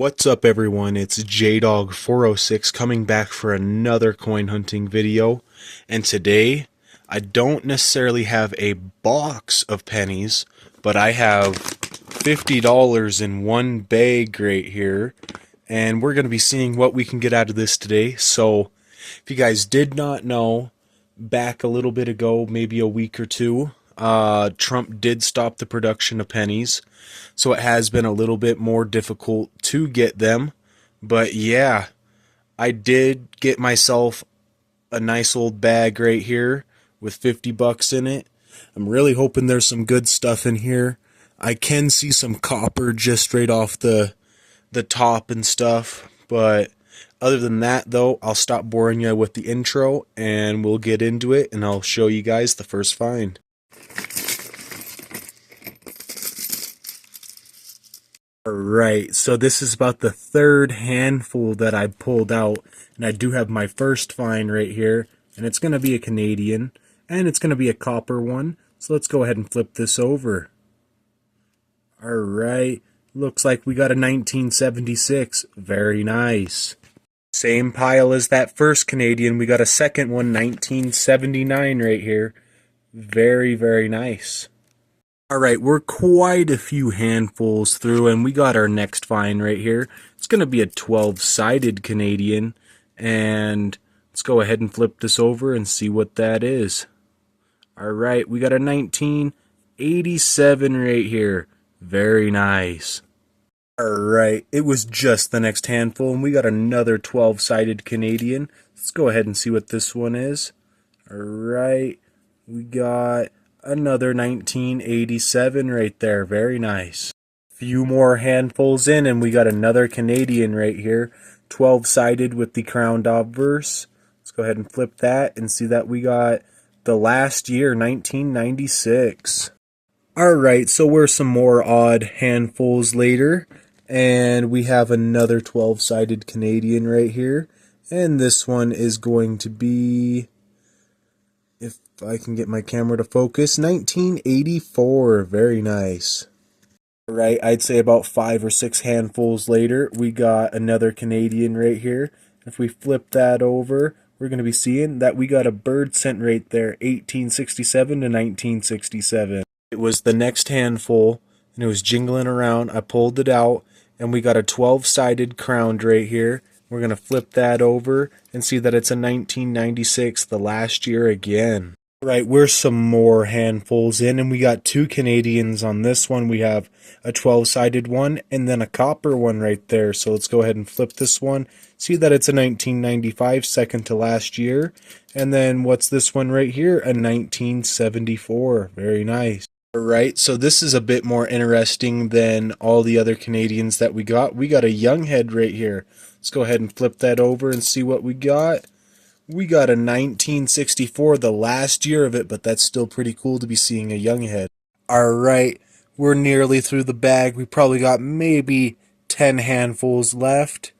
What's up everyone, it's JDog406 coming back for another coin hunting video, and today I don't necessarily have a box of pennies, but I have $50 in one bag right here, and we're going to be seeing what we can get out of this today. So if you guys did not know, back a little bit ago, maybe a week or two, Trump did stop the production of pennies, so it has been a little bit more difficult to get them. But yeah, I did get myself a nice old bag right here with 50 bucks in it. I'm really hoping there's some good stuff in here. I can see some copper just right off the top and stuff, but other than that though, I'll stop boring you with the intro and we'll get into it, and I'll show you guys the first find. Alright, so this is about the third handful that I pulled out, and I do have my first find right here, and it's going to be a Canadian, and it's going to be a copper one, so let's go ahead and flip this over. Alright, looks like we got a 1976, very nice. Same pile as that first Canadian, we got a second one, 1979 right here, very, very nice. Alright, we're quite a few handfuls through, and we got our next find right here. It's going to be a 12-sided Canadian, and let's go ahead and flip this over and see what that is. Alright, we got a 1987 right here. Very nice. Alright, it was just the next handful, and we got another 12-sided Canadian. Let's go ahead and see what this one is. Alright, we got another 1987 right there. Very nice. Few more handfuls in, and we got another Canadian right here, 12-sided with the crowned obverse. Let's go ahead and flip that and see that we got the last year, 1996. Alright, so we're some more odd handfuls later, and we have another 12-sided Canadian right here, and this one is going to be, if I can get my camera to focus, 1984. Very nice. Right, I'd say about 5 or 6 handfuls later, we got another Canadian right here. If we flip that over, we're going to be seeing that we got a bird scent right there, 1867 to 1967. It was the next handful, and it was jingling around. I pulled it out, and we got a 12-sided crowned right here. We're going to flip that over and see that it's a 1996, the last year again. Right, we're some more handfuls in, and we got 2 Canadians on this one. We have a 12-sided one and then a copper one right there. So let's go ahead and flip this one. See that it's a 1995, second to last year. And then what's this one right here? A 1974. Very nice. Alright, so this is a bit more interesting than all the other Canadians that we got. We got a young head right here. Let's go ahead and flip that over and see what we got. We got a 1964, the last year of it, but that's still pretty cool to be seeing a young head. Alright, we're nearly through the bag. We probably got maybe 10 handfuls left.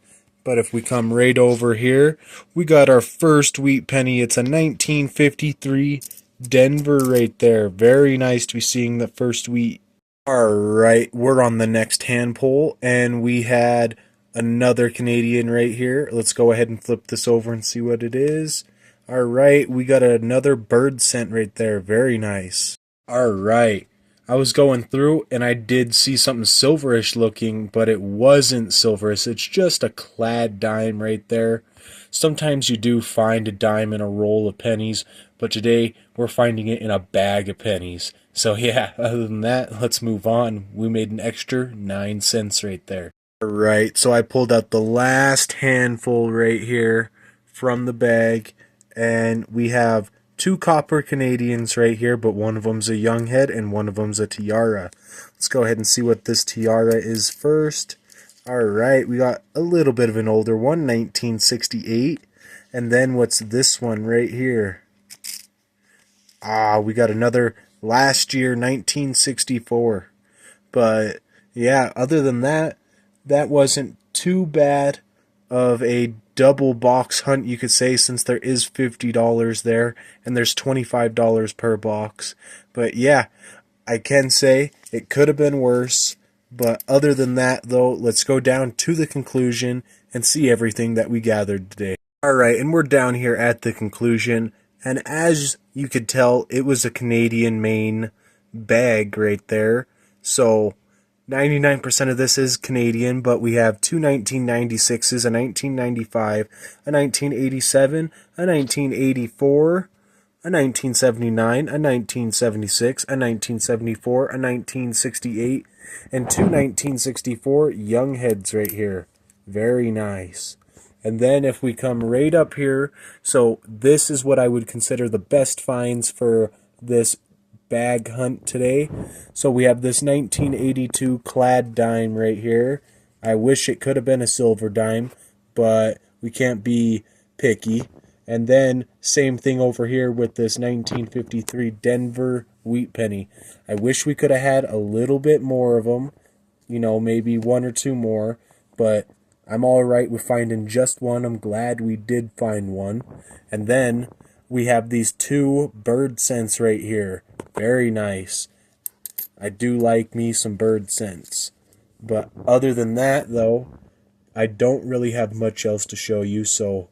But if we come right over here, we got our first wheat penny. It's a 1953 Denver right there. Very nice to be seeing the first wheat. Alright, we're on the next handful, and we had another Canadian right here. Let's go ahead and flip this over and see what it is. Alright, we got another bird scent right there. Very nice. Alright, I was going through and I did see something silverish looking, but it wasn't silverish. It's just a clad dime right there. Sometimes you do find a dime in a roll of pennies, but today we're finding it in a bag of pennies. So yeah, other than that, let's move on. We made an extra 9 cents right there. Alright, so I pulled out the last handful right here from the bag, and we have 2 copper Canadians right here, but one of them's a young head and one of them's a tiara. Let's go ahead and see what this tiara is first. Alright, we got a little bit of an older one, 1968, and then what's this one right here? We got another last year, 1964. But yeah, other than that, that wasn't too bad of a double box hunt, you could say, since there is $50 there and there's $25 per box. But yeah, I can say it could have been worse, But other than that, though, let's go down to the conclusion and see everything that we gathered today. Alright, and we're down here at the conclusion, and as you could tell, it was a Canadian main bag right there. So 99% of this is Canadian, but we have two 1996s, a 1995, a 1987, a 1984, a 1979, a 1976, a 1974, a 1968, and two 1964 young heads right here. Very nice. And then if we come right up here, so this is what I would consider the best finds for this bag hunt today. So we have this 1982 clad dime right here. I wish it could have been a silver dime, but we can't be picky. And then same thing over here with this 1953 Denver wheat penny. I wish we could have had a little bit more of them, maybe one or two more, but I'm all right with finding just one. I'm glad we did find one. And then we have these two bird scents right here. Very nice. I do like me some bird scents. But other than that, though, I don't really have much else to show you, so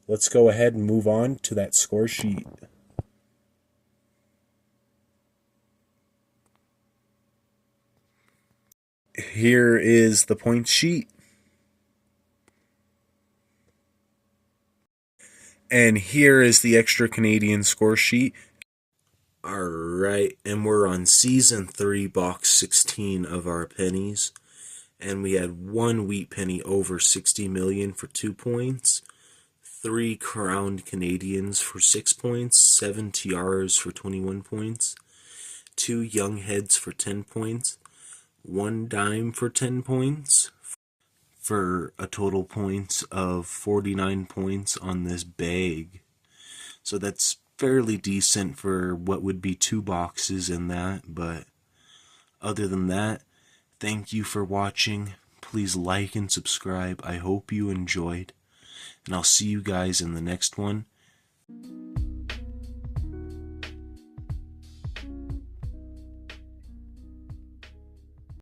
let's go ahead and move on to that score sheet. Here is the point sheet. And here is the extra Canadian score sheet. Alright, and we're on Season 3, Box 16 of our pennies. And we had one wheat penny over 60 million for 2 points, 3 crowned Canadians for 6 points, 7 tiaras for 21 points, 2 young heads for 10 points, 1 dime for 10 points, for a total points of 49 points on this bag. So that's fairly decent for what would be 2 boxes in that, but other than that, thank you for watching. Please like and subscribe. I hope you enjoyed, and I'll see you guys in the next one.